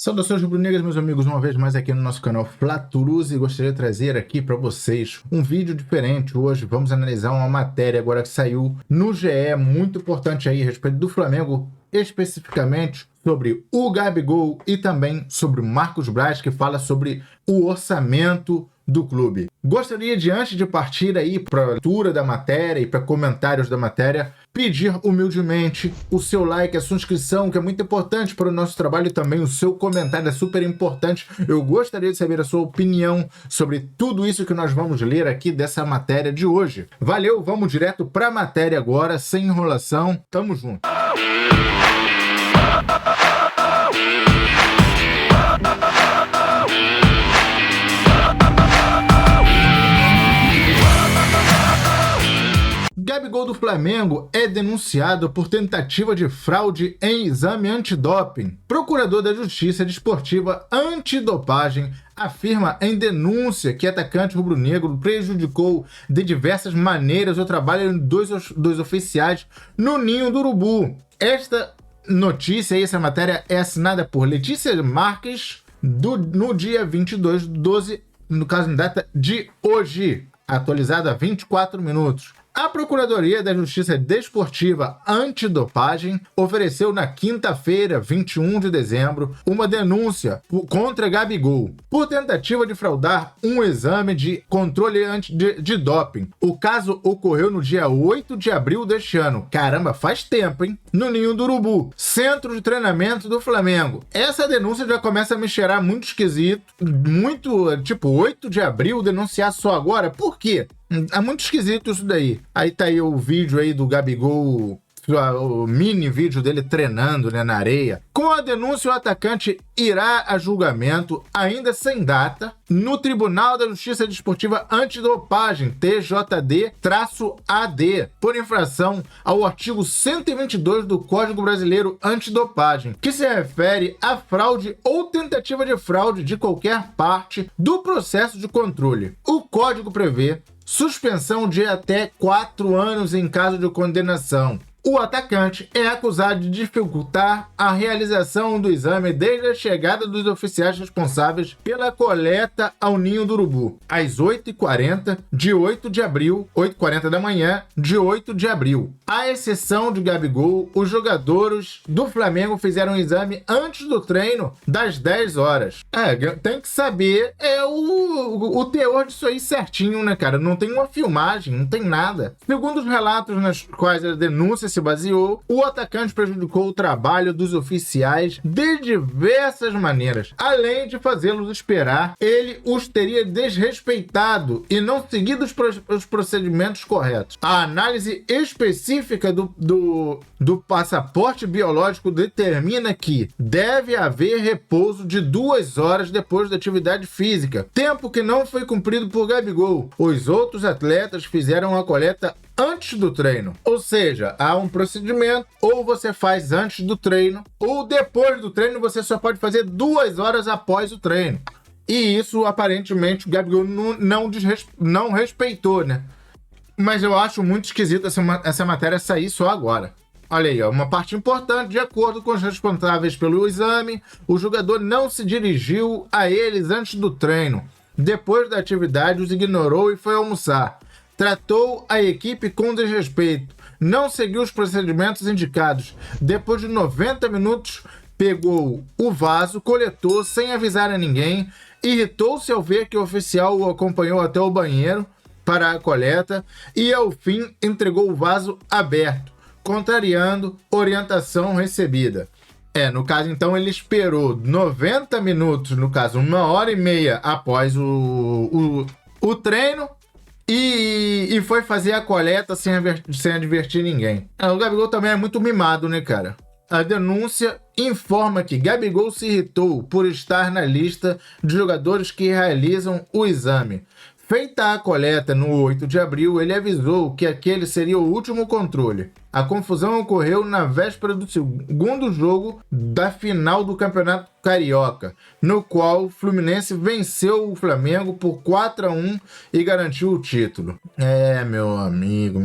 Saudações rubro-negras, meus amigos, uma vez mais aqui no nosso canal Flaturus, e gostaria de trazer aqui para vocês um vídeo diferente. Hoje vamos analisar uma matéria agora que saiu no GE, muito importante aí a respeito do Flamengo, especificamente sobre o Gabigol e também sobre o Marcos Braz, que fala sobre o orçamento do clube. Gostaria de, antes de partir aí para a leitura da matéria e para comentários da matéria, pedir humildemente o seu like, a sua inscrição, que é muito importante para o nosso trabalho, e também o seu comentário é super importante. Eu gostaria de saber a sua opinião sobre tudo isso que nós vamos ler aqui dessa matéria de hoje. Valeu, vamos direto para a matéria agora, sem enrolação. Tamo junto. Gabigol do Flamengo é denunciado por tentativa de fraude em exame antidoping. Procurador da Justiça Desportiva Antidopagem afirma em denúncia que atacante rubro-negro prejudicou de diversas maneiras o trabalho dos oficiais no Ninho do Urubu. Esta notícia e essa matéria é assinada por Letícia Marques no dia 22/12, no caso, na data de hoje, atualizada há 24 minutos. A Procuradoria da Justiça Desportiva Antidopagem ofereceu na quinta-feira, 21 de dezembro, uma denúncia contra Gabigol por tentativa de fraudar um exame de controle de doping. O caso ocorreu no dia 8 de abril deste ano. Caramba, faz tempo, hein? No Ninho do Urubu, centro de treinamento do Flamengo. Essa denúncia já começa a me cheirar muito esquisito, tipo, 8 de abril, denunciar só agora? Por quê? É muito esquisito isso daí. Aí tá aí o vídeo aí do Gabigol, o mini vídeo dele treinando, né, na areia. Com a denúncia, o atacante irá a julgamento, ainda sem data, no Tribunal da Justiça Desportiva Antidopagem, TJD-AD, por infração ao artigo 122 do Código Brasileiro Antidopagem, que se refere à fraude ou tentativa de fraude de qualquer parte do processo de controle. O código prevê suspensão de até 4 anos em caso de condenação. O atacante é acusado de dificultar a realização do exame desde a chegada dos oficiais responsáveis pela coleta ao Ninho do Urubu, às 8h40 de 8 de abril, 8h40 da manhã de 8 de abril. À exceção de Gabigol, os jogadores do Flamengo fizeram o exame antes do treino das 10 horas. Tem que saber o teor disso aí certinho, né, cara? Não tem uma filmagem, não tem nada. Segundo os relatos nas quais a denúncia se baseou, o atacante prejudicou o trabalho dos oficiais de diversas maneiras. Além de fazê-los esperar, ele os teria desrespeitado e não seguido os procedimentos corretos. A análise específica do passaporte biológico determina que deve haver repouso de 2 horas depois da atividade física, tempo que não foi cumprido por Gabigol. Os outros atletas fizeram a coleta antes do treino, ou seja, há um procedimento, ou você faz antes do treino, ou depois do treino você só pode fazer 2 horas após o treino. E isso, aparentemente, o Gabigol não respeitou, né? Mas eu acho muito esquisito essa matéria sair só agora. Olha aí, ó, uma parte importante: de acordo com os responsáveis pelo exame, o jogador não se dirigiu a eles antes do treino. Depois da atividade, os ignorou e foi almoçar. Tratou a equipe com desrespeito, não seguiu os procedimentos indicados. Depois de 90 minutos, pegou o vaso, coletou sem avisar a ninguém, irritou-se ao ver que o oficial o acompanhou até o banheiro para a coleta e, ao fim, entregou o vaso aberto, contrariando orientação recebida. No caso, então, ele esperou 90 minutos, no caso, 1h30 após o treino, e foi fazer a coleta sem advertir ninguém. O Gabigol também é muito mimado, né, cara? A denúncia informa que Gabigol se irritou por estar na lista de jogadores que realizam o exame. Feita a coleta no 8 de abril, ele avisou que aquele seria o último controle. A confusão ocorreu na véspera do segundo jogo da final do Campeonato Carioca, no qual o Fluminense venceu o Flamengo por 4-1 e garantiu o título. Meu amigo.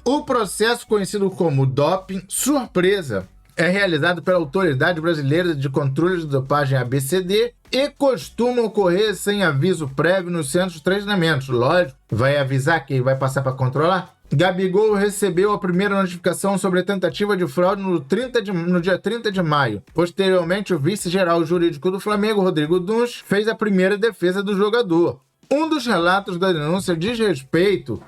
O processo conhecido como doping surpresa é realizado pela Autoridade Brasileira de Controle de Dopagem, ABCD, e costuma ocorrer sem aviso prévio nos centros de treinamento. Lógico, vai avisar que vai passar para controlar. Gabigol recebeu a primeira notificação sobre a tentativa de fraude no dia 30 de maio. Posteriormente, o vice-geral jurídico do Flamengo, Rodrigo Dunsch, fez a primeira defesa do jogador. Um dos relatos da denúncia diz respeito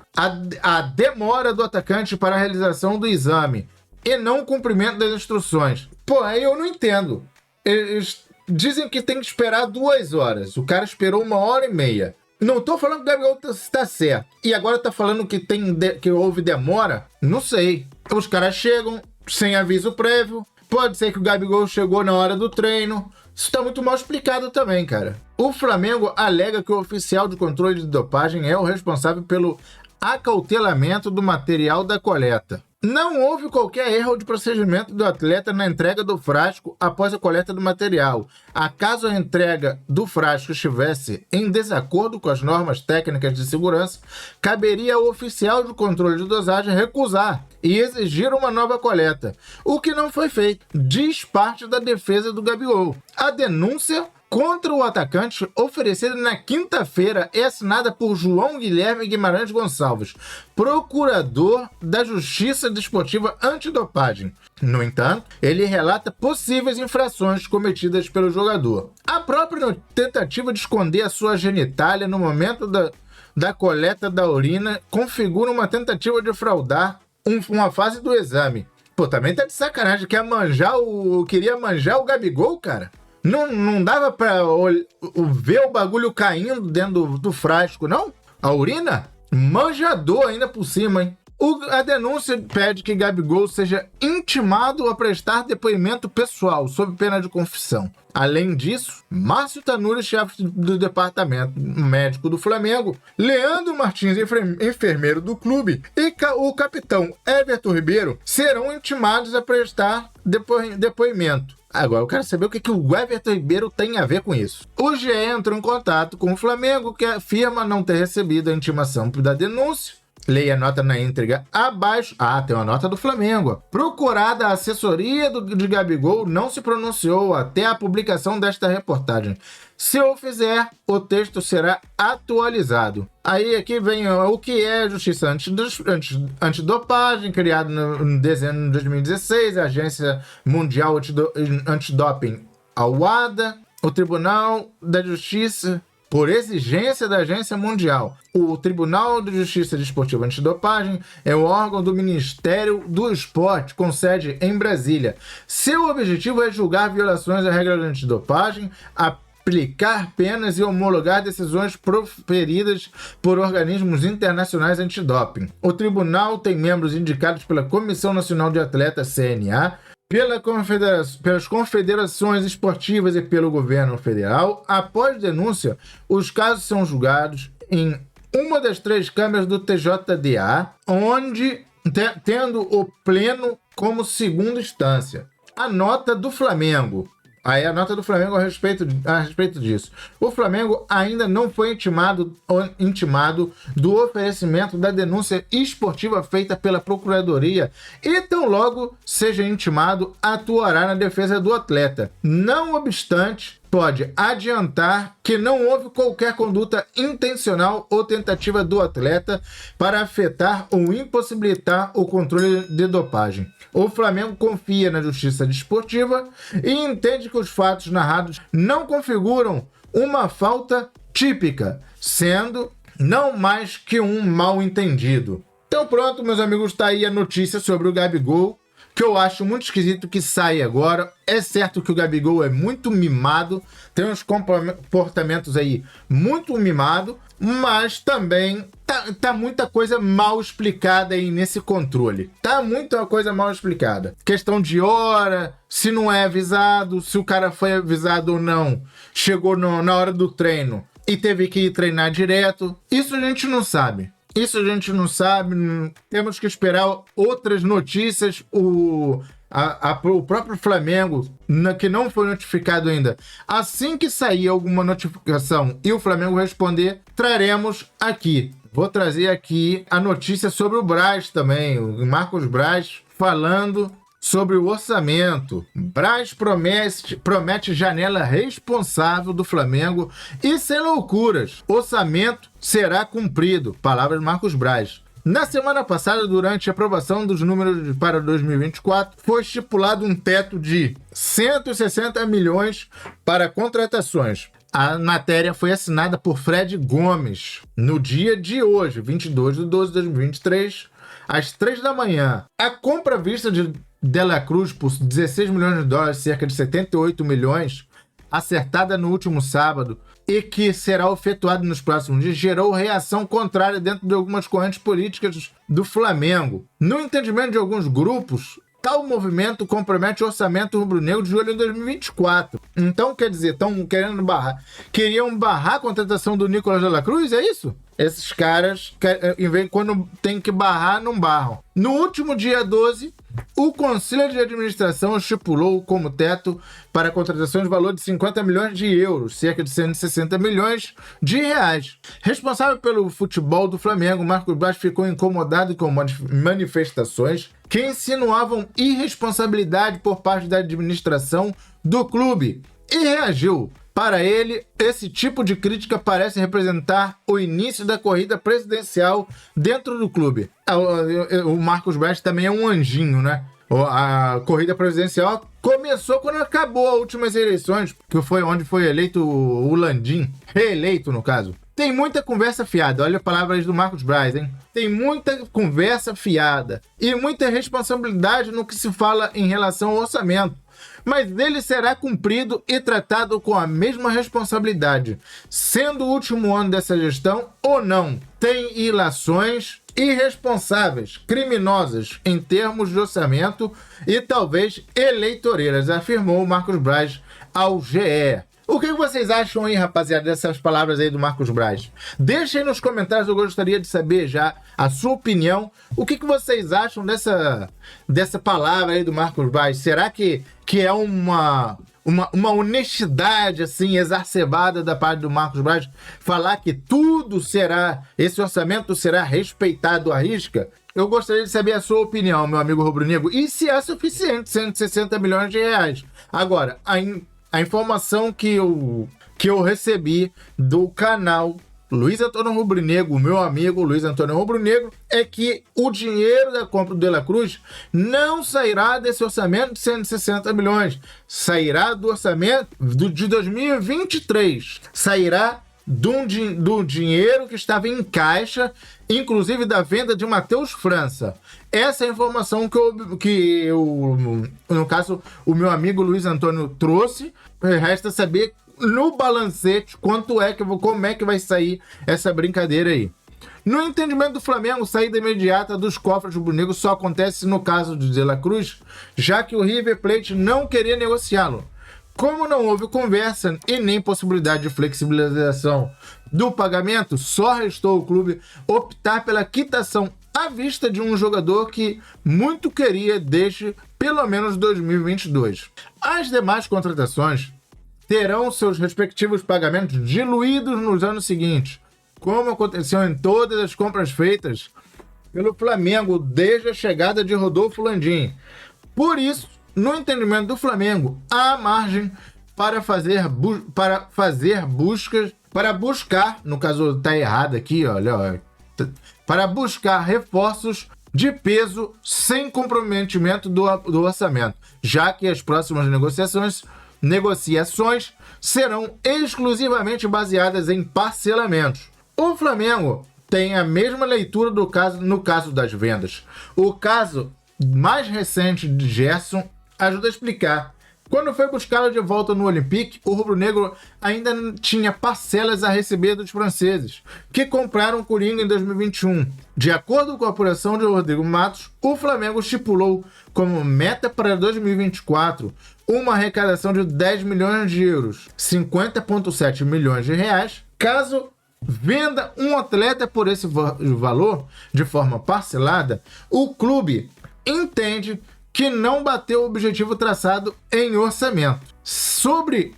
à demora do atacante para a realização do exame e não o cumprimento das instruções. Pô, aí eu não entendo. Eles dizem que tem que esperar 2 horas. O cara esperou 1h30. Não tô falando que o Gabigol está certo. E agora tá falando que houve demora? Não sei. Os caras chegam sem aviso prévio. Pode ser que o Gabigol chegou na hora do treino. Isso tá muito mal explicado também, cara. O Flamengo alega que o oficial de controle de dopagem é o responsável pelo acautelamento do material da coleta. Não houve qualquer erro de procedimento do atleta na entrega do frasco após a coleta do material. Acaso a entrega do frasco estivesse em desacordo com as normas técnicas de segurança, caberia ao oficial de controle de dosagem recusar e exigir uma nova coleta, o que não foi feito, diz parte da defesa do Gabigol. A denúncia contra o atacante, oferecida na quinta-feira, é assinada por João Guilherme Guimarães Gonçalves, procurador da Justiça Desportiva Antidopagem. No entanto, ele relata possíveis infrações cometidas pelo jogador. A própria tentativa de esconder a sua genitália no momento da coleta da urina configura uma tentativa de fraudar uma fase do exame. Pô, também tá de sacanagem, queria manjar o Gabigol, cara? Não dava pra ver o bagulho caindo dentro do frasco, não? A urina? Manjador ainda por cima, hein? A denúncia pede que Gabigol seja intimado a prestar depoimento pessoal, sob pena de confissão. Além disso, Márcio Tanuri, chefe do departamento médico do Flamengo, Leandro Martins, enfermeiro do clube, e o capitão Everton Ribeiro serão intimados a prestar depoimento. Agora, eu quero saber o que o Everton Ribeiro tem a ver com isso. O GE entrou em contato com o Flamengo, que afirma não ter recebido a intimação da denúncia. Leia a nota na íntegra abaixo. Ah, tem uma nota do Flamengo. Procurada a assessoria de Gabigol não se pronunciou até a publicação desta reportagem. Se o fizer, o texto será atualizado. Aí aqui vem o que é a Justiça Antidopagem, criado em dezembro de 2016, a Agência Mundial Antidoping, a WADA, o Tribunal da Justiça, por exigência da Agência Mundial. O Tribunal de Justiça Desportiva Antidopagem é o órgão do Ministério do Esporte, com sede em Brasília. Seu objetivo é julgar violações à regra de antidopagem, aplicar penas e homologar decisões proferidas por organismos internacionais antidoping. O tribunal tem membros indicados pela Comissão Nacional de Atletas, CNA, pelas confederações esportivas e pelo governo federal. Após denúncia, os casos são julgados em uma das 3 câmaras do TJDA, onde tendo o pleno como segunda instância. A nota do Flamengo. Aí a nota do Flamengo a respeito disso. O Flamengo ainda não foi intimado do oferecimento da denúncia esportiva feita pela Procuradoria e tão logo seja intimado, atuará na defesa do atleta. Não obstante, pode adiantar que não houve qualquer conduta intencional ou tentativa do atleta para afetar ou impossibilitar o controle de dopagem. O Flamengo confia na justiça desportiva e entende que os fatos narrados não configuram uma falta típica, sendo não mais que um mal-entendido. Então pronto, meus amigos, tá aí a notícia sobre o Gabigol, que eu acho muito esquisito que saia agora. É certo que o Gabigol é muito mimado, tem uns comportamentos aí muito mimado, mas também tá muita coisa mal explicada aí nesse controle. Tá muita coisa mal explicada. Questão de hora, se não é avisado, se o cara foi avisado ou não, chegou na hora do treino e teve que ir treinar direto. Isso a gente não sabe. Temos que esperar outras notícias. O próprio Flamengo, que não foi notificado ainda, assim que sair alguma notificação e o Flamengo responder, traremos aqui. Vou trazer aqui a notícia sobre o Braz também, o Marcos Braz, falando sobre o orçamento. Braz promete janela responsável do Flamengo e sem loucuras. Orçamento será cumprido. Palavras de Marcos Braz. Na semana passada, durante a aprovação dos números para 2024, foi estipulado um teto de 160 milhões para contratações. A matéria foi assinada por Fred Gomes no dia de hoje, 22/12/2023, às 3 da manhã. A compra vista de De La Cruz por 16 milhões de dólares, cerca de 78 milhões, acertada no último sábado, e que será efetuado nos próximos dias, gerou reação contrária dentro de algumas correntes políticas do Flamengo. No entendimento de alguns grupos, tal movimento compromete o orçamento rubro-negro de julho de 2024. Então, quer dizer, estão querendo barrar. Queriam barrar a contratação do Nicolás de la Cruz, é isso? Esses caras, quando tem que barrar, não barram. No último dia 12, o Conselho de Administração estipulou como teto para a contratação de valor de 50 milhões de euros, cerca de 160 milhões de reais. Responsável pelo futebol do Flamengo, Marcos Braz ficou incomodado com manifestações que insinuavam irresponsabilidade por parte da administração do clube e reagiu. Para ele, esse tipo de crítica parece representar o início da corrida presidencial dentro do clube. O Marcos Braz também é um anjinho, né? A corrida presidencial começou quando acabou as últimas eleições, que foi onde foi eleito o Landim, reeleito no caso. Tem muita conversa fiada, olha as palavras do Marcos Braz, hein? Tem muita conversa fiada e muita responsabilidade no que se fala em relação ao orçamento. Mas ele será cumprido e tratado com a mesma responsabilidade, sendo o último ano dessa gestão ou não. Tem ilações irresponsáveis, criminosas em termos de orçamento e talvez eleitoreiras, afirmou Marcos Braz ao GE. O que vocês acham aí, rapaziada, dessas palavras aí do Marcos Braz? Deixem aí nos comentários, eu gostaria de saber já a sua opinião. O que vocês acham dessa palavra aí do Marcos Braz? Será que é uma honestidade assim exacerbada da parte do Marcos Braz falar que esse orçamento será respeitado à risca? Eu gostaria de saber a sua opinião, meu amigo rubro-negro, e se é suficiente 160 milhões de reais. Agora, a informação que eu recebi do canal Luiz Antônio Rubro-Negro, meu amigo Luiz Antônio Rubro-Negro, é que o dinheiro da compra do De La Cruz não sairá desse orçamento de 160 milhões. Sairá do orçamento de 2023. Sairá do dinheiro que estava em caixa, inclusive da venda de Matheus França. Essa é a informação que eu, no caso, o meu amigo Luiz Antônio trouxe. Resta saber no balancete como é que vai sair essa brincadeira aí. No entendimento do Flamengo, saída imediata dos cofres rubro-negros só acontece no caso de La Cruz, já que o River Plate não queria negociá-lo. Como não houve conversa e nem possibilidade de flexibilização do pagamento, só restou ao clube optar pela quitação à vista de um jogador que muito queria desde pelo menos 2022. As demais contratações terão seus respectivos pagamentos diluídos nos anos seguintes, como aconteceu em todas as compras feitas pelo Flamengo desde a chegada de Rodolfo Landim. Por isso, no entendimento do Flamengo, há margem para buscar, no caso tá errado aqui, olha, para buscar reforços de peso sem comprometimento do orçamento, já que as próximas negociações serão exclusivamente baseadas em parcelamentos. O Flamengo tem a mesma leitura no caso das vendas. O caso mais recente de Gerson ajuda a explicar. Quando foi buscá-lo de volta no Olympique, o rubro-negro ainda tinha parcelas a receber dos franceses, que compraram o Coringa em 2021. De acordo com a apuração de Rodrigo Matos, o Flamengo estipulou como meta para 2024 uma arrecadação de 10 milhões de euros, 50,7 milhões de reais, caso venda um atleta por esse valor de forma parcelada. O clube entende que não bateu o objetivo traçado em orçamento. Sobre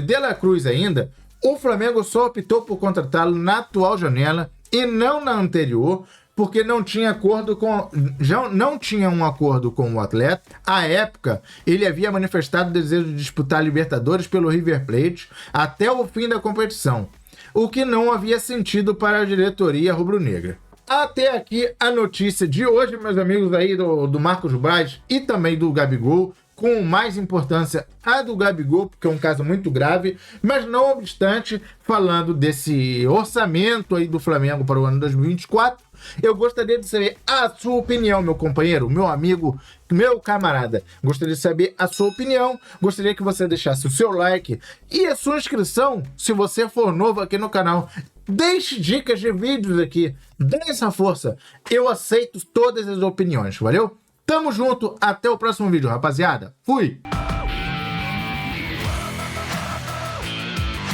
De La Cruz ainda, o Flamengo só optou por contratá-lo na atual janela e não na anterior, porque não tinha acordo com, já não tinha um acordo com o atleta. À época, ele havia manifestado o desejo de disputar a Libertadores pelo River Plate até o fim da competição, o que não havia sentido para a diretoria rubro-negra. Até aqui a notícia de hoje, meus amigos aí do Marcos Braz e também do Gabigol, com mais importância a do Gabigol, porque é um caso muito grave, mas não obstante, falando desse orçamento aí do Flamengo para o ano 2024, eu gostaria de saber a sua opinião, meu companheiro, meu amigo, meu camarada. Gostaria de saber a sua opinião, gostaria que você deixasse o seu like e a sua inscrição, se você for novo aqui no canal. Deixe dicas de vídeos aqui, dê essa força, eu aceito todas as opiniões, valeu? Tamo junto, até o próximo vídeo, rapaziada. Fui!